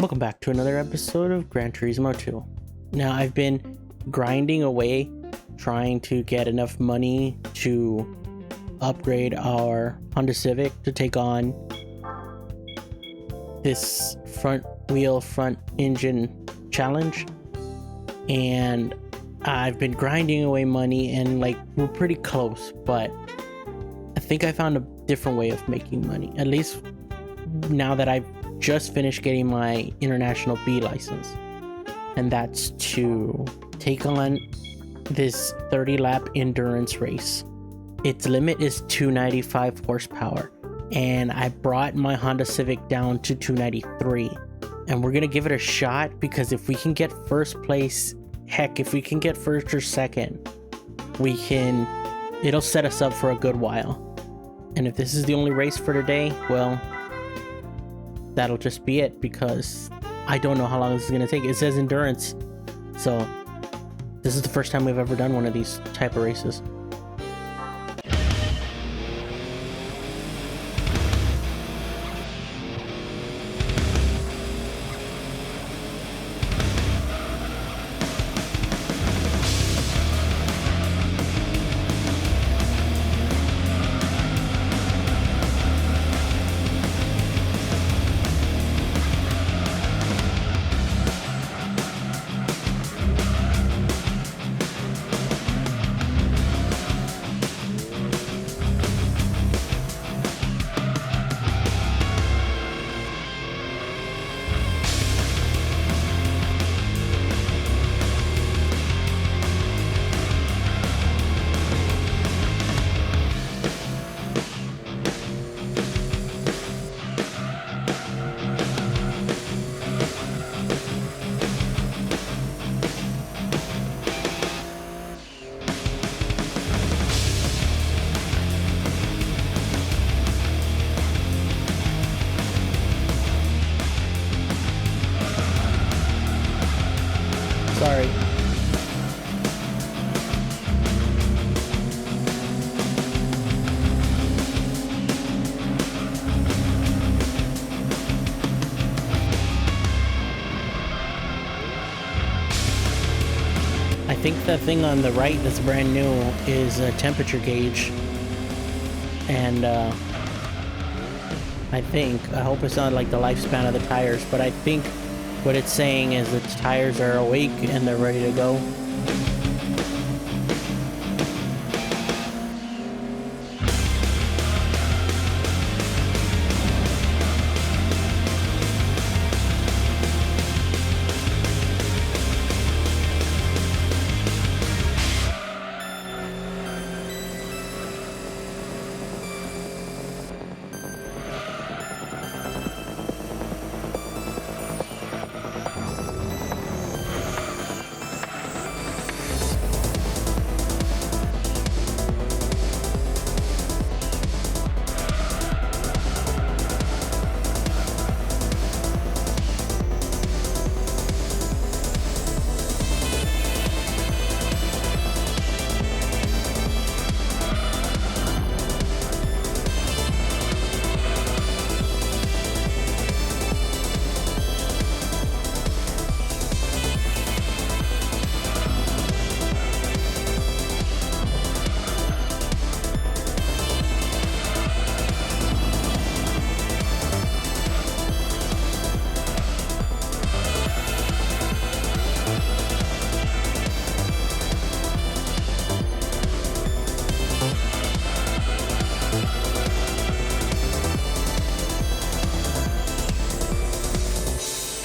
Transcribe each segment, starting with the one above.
Welcome back to another episode of Gran Turismo 2. Now, I've been grinding away, trying to get enough money to upgrade our Honda Civic to take on this front engine challenge. And I've been grinding away money and we're pretty close, but I think I found a different way of making money. At least now that I've just finished getting my International B license. And that's to take on this 30-lap endurance race. Its limit is 295 horsepower. And I brought my Honda Civic down to 293. And we're going to give it a shot, because if we can get first place, heck, if we can get first or second, it'll set us up for a good while. And if this is the only race for today, well, that'll just be it, because I don't know how long this is going to take. It says endurance, so this is the first time we've ever done one of these type of races. Sorry. I think the thing on the right that's brand new is a temperature gauge. And I hope it's not like the lifespan of the tires, but I think what it's saying is that the tires are awake and they're ready to go.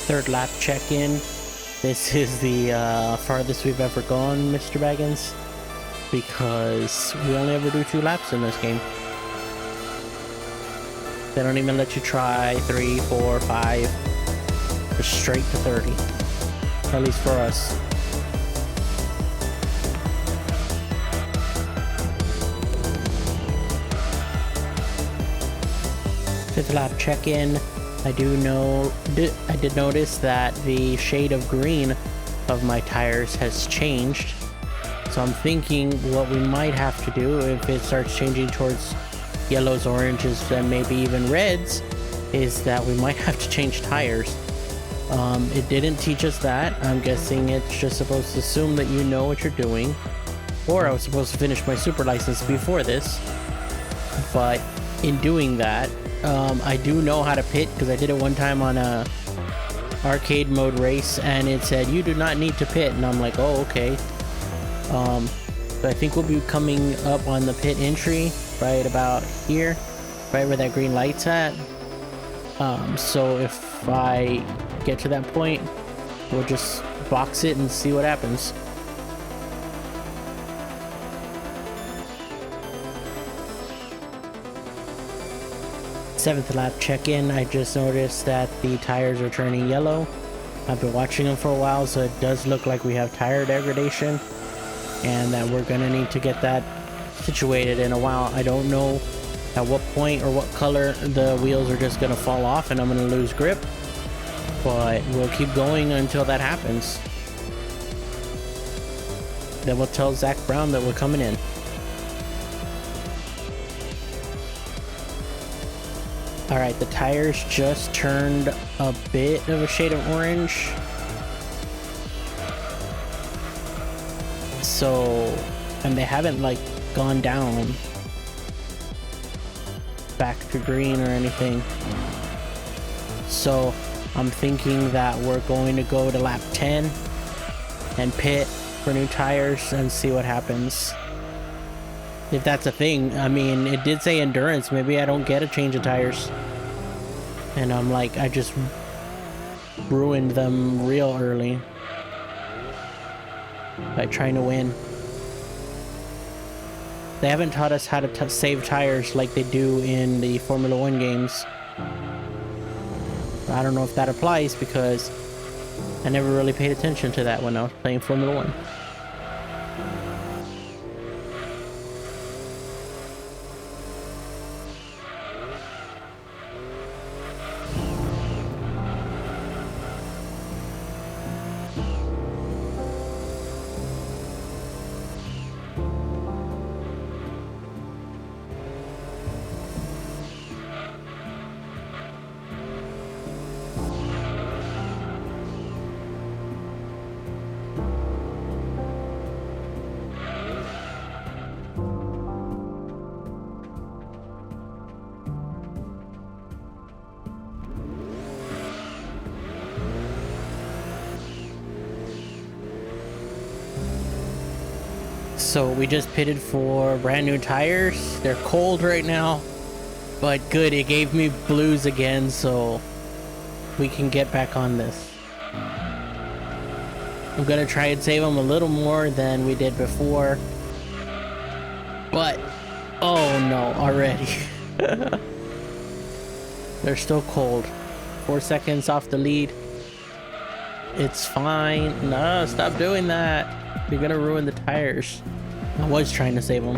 Third lap check-in. This is the farthest we've ever gone, Mr. Baggins, because we only ever do 2 laps in this game. They don't even let you try 3, 4, 5. Just straight to 30. At least for us. Fifth lap check-in. I did notice that the shade of green of my tires has changed. So I'm thinking what we might have to do, if it starts changing towards yellows, oranges, and maybe even reds, is that we might have to change tires. It didn't teach us that. I'm guessing it's just supposed to assume that you know what you're doing. Or I was supposed to finish my super license before this. But in doing that, I do know how to pit because I did it one time on a arcade mode race and it said you do not need to pit, and I'm like, oh, okay. So I think we'll be coming up on the pit entry right about here, right where that green light's at. So if I get to that point, we'll just box it and see what happens. Seventh lap check-in. I just noticed that the tires are turning yellow. I've been watching them for a while, so it does look like we have tire degradation and that we're gonna need to get that situated in a while. I don't know at what point or what color the wheels are just gonna fall off and I'm gonna lose grip, but we'll keep going until that happens. Then we'll tell Zach Brown that we're coming in. Alright, the tires just turned a bit of a shade of orange. So, and they haven't like gone down back to green or anything. So I'm thinking that we're going to go to lap 10 and pit for new tires and see what happens. If that's a thing. I mean, it did say endurance. Maybe I don't get a change of tires. And I'm like, I just ruined them real early by trying to win. They haven't taught us how to save tires like they do in the Formula 1 games. I don't know if that applies because I never really paid attention to that when I was playing Formula 1. So we just pitted for brand new tires. They're cold right now, but good, it gave me blues again, so we can get back on this. I'm gonna try and save them a little more than we did before, but oh no, already. They're still cold. 4 seconds off the lead. It's fine. No, stop doing that. You're gonna ruin the tires. I was trying to save them.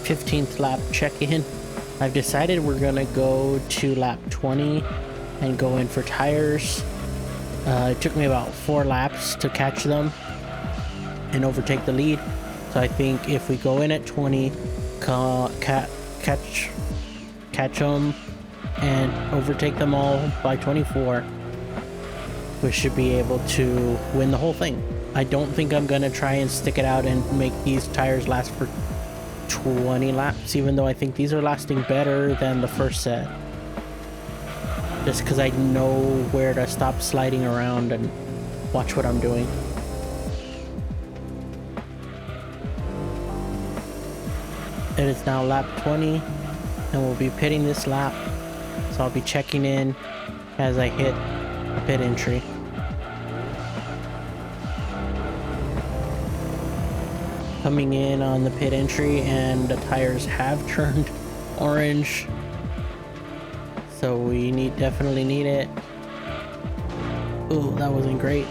Fifteenth lap check-in. I've decided we're gonna go to lap 20 and go in for tires. It took me about 4 laps to catch them and overtake the lead. So I think if we go in at 20, catch them and overtake them all by 24, we should be able to win the whole thing. I don't think I'm gonna try and stick it out and make these tires last for 20 laps, even though I think these are lasting better than the first set, just because I know where to stop sliding around and watch what I'm doing. It is now lap 20 and we'll be pitting this lap, so I'll be checking in as I hit a pit entry. Coming in on the pit entry and the tires have turned orange, so we definitely need it. Ooh, that wasn't great.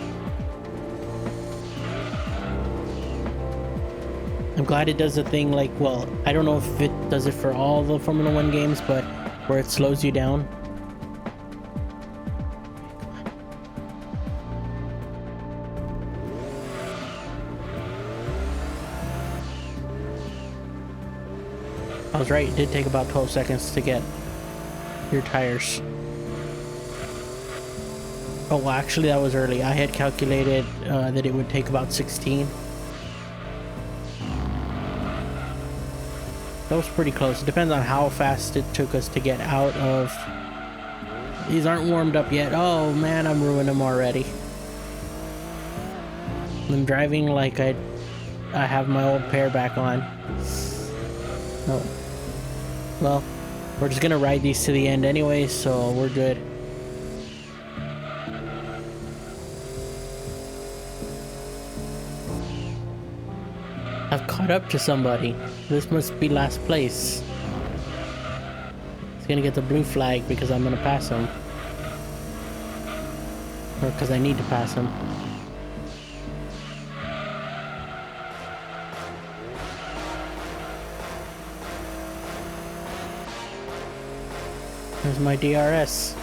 I'm glad it does a thing like, well, I don't know if it does it for all the Formula 1 games, but where it slows you down. I was right, it did take about 12 seconds to get your tires. Oh, well, actually that was early. I had calculated that it would take about 16. That was pretty close. It depends on how fast it took us to get out of... These aren't warmed up yet. Oh man, I'm ruining them already. I'm driving like I have my old pair back on. No. Well, we're just gonna ride these to the end anyway, so we're good. I've caught up to somebody. This must be last place. He's gonna get the blue flag because I'm gonna pass him. Or because I need to pass him. There's my DRS.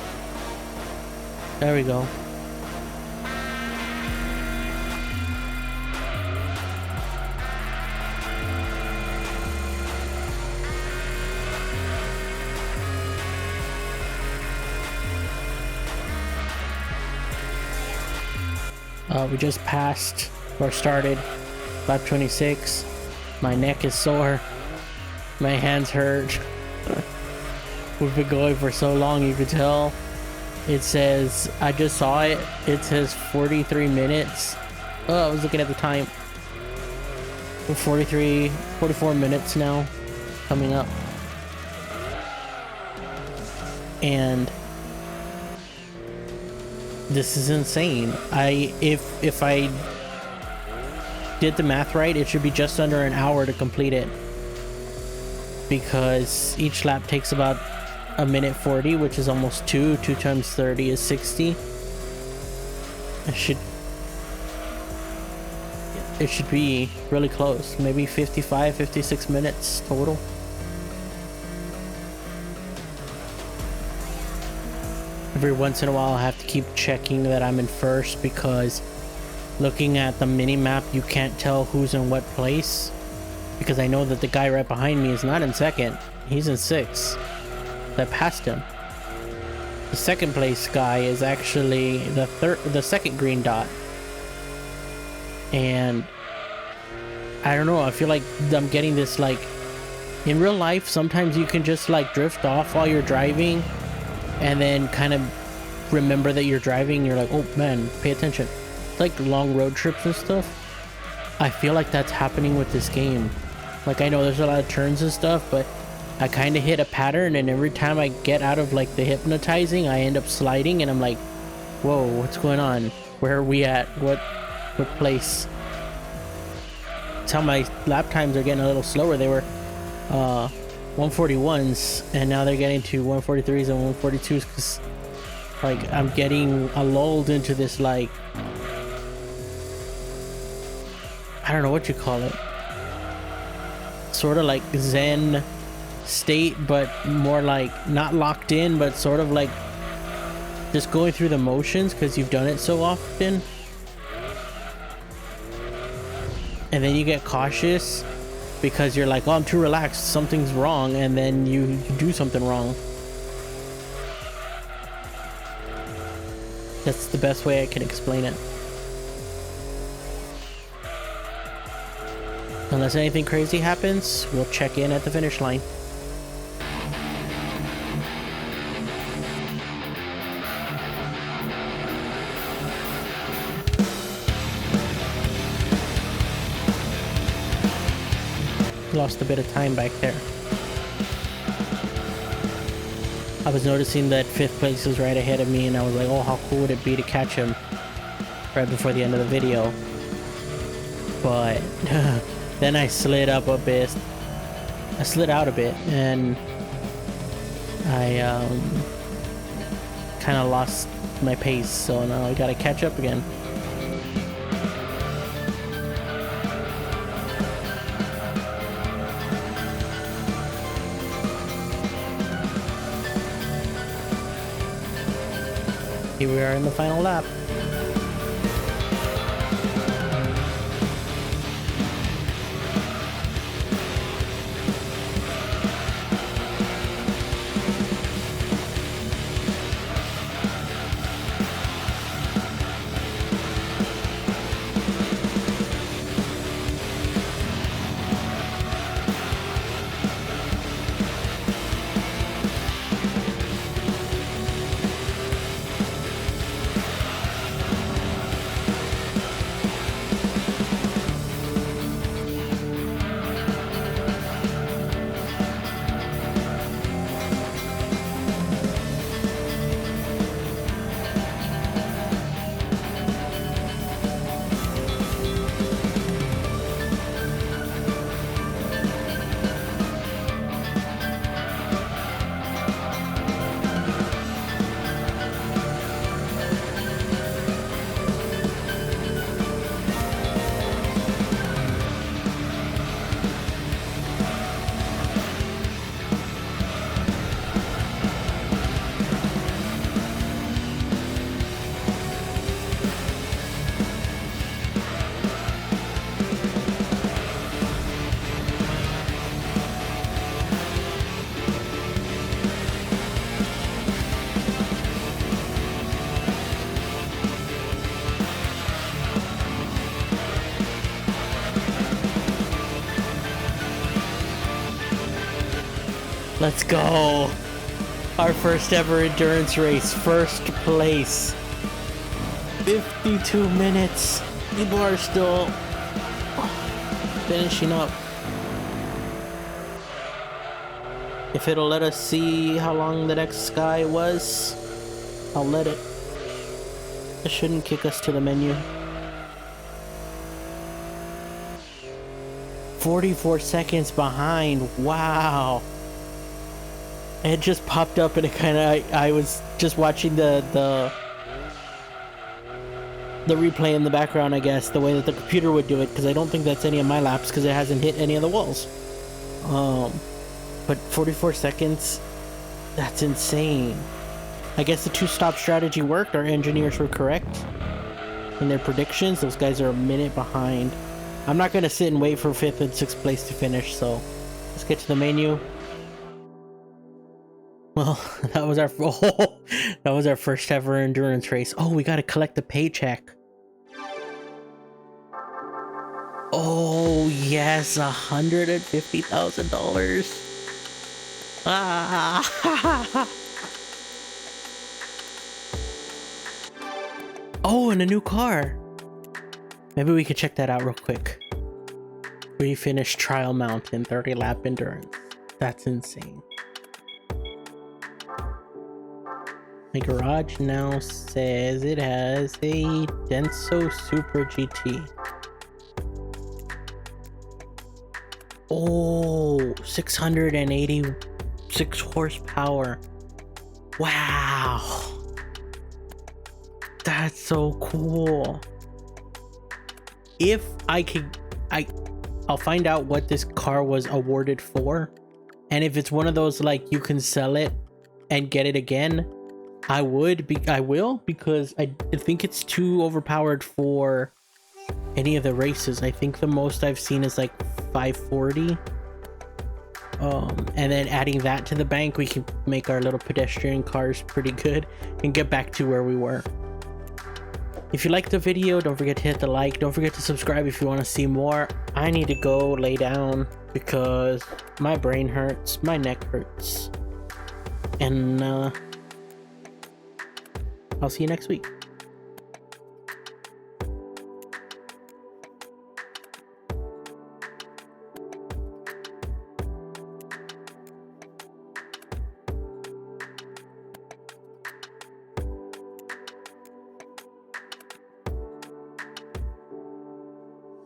There we go. We just passed or started lap 26. My neck is sore. My hands hurt. We've been going for so long, you could tell. It says, I just saw it. It says 43 minutes. Oh, I was looking at the time. 44 minutes now coming up. And this is insane. If I did the math right, it should be just under an hour to complete it, because each lap takes about a minute 40, which is almost 2 times 30 is 60. It should be really close, maybe 56 minutes total. Every once in a while I have to keep checking that I'm in first, because looking at the mini map you can't tell who's in what place, because I know that the guy right behind me is not in second, he's in 6th. I passed him. The second place guy is actually the second green dot. And I don't know, I feel like I'm getting this, like, in real life sometimes you can just like drift off while you're driving and then kind of remember that you're driving. You're like, oh man, pay attention. It's like long road trips and stuff. I feel like that's happening with this game. Like, I know there's a lot of turns and stuff, but I kind of hit a pattern, and every time I get out of like the hypnotizing, I end up sliding, and I'm like, whoa, what's going on? Where are we at? What place? That's how my lap times are getting a little slower. They were 141s, and now they're getting to 143s and 142s, because like I'm getting lulled into this, like, I don't know what you call it, sort of like Zen state, but more like not locked in, but sort of like just going through the motions because you've done it so often. And then you get cautious because you're like, oh, I'm too relaxed, something's wrong, and then you do something wrong. That's the best way I can explain it. Unless anything crazy happens, we'll check in at the finish line. Lost a bit of time back there. I was noticing that 5th place is right ahead of me, and I was like, oh, how cool would it be to catch him right before the end of the video. But then I slid up a bit. I slid out a bit, and I kind of lost my pace, so now I gotta catch up again. Here we are in the final lap. Let's go. Our first ever endurance race. First place. 52 minutes. People are still finishing up. If it'll let us see how long the next guy was, I'll let it. It shouldn't kick us to the menu. 44 seconds behind. Wow. It just popped up and it kind of, I was just watching the replay in the background, I guess, the way that the computer would do it, because I don't think that's any of my laps because it hasn't hit any of the walls. But 44 seconds, that's insane. I guess the two-stop strategy worked. Our engineers were correct in their predictions. Those guys are a minute behind. I'm not going to sit and wait for 5th and 6th place to finish, so let's get to the menu. Well, that was our first ever endurance race. Oh, we got to collect the paycheck. Oh, yes, $150,000. Ah. Oh, and a new car. Maybe we could check that out real quick. We finished Trial Mountain 30 lap endurance. That's insane. My garage now says it has a Denso Super GT. Oh, 686 horsepower. Wow. That's so cool. If I could, I'll find out what this car was awarded for. And if it's one of those, like, you can sell it and get it again, I will, because I think it's too overpowered for any of the races. I think the most I've seen is like 540. And then adding that to the bank, we can make our little pedestrian cars pretty good and get back to where we were. If you liked the video, don't forget to hit the like. Don't forget to subscribe if you want to see more. I need to go lay down because my brain hurts, my neck hurts. And I'll see you next week.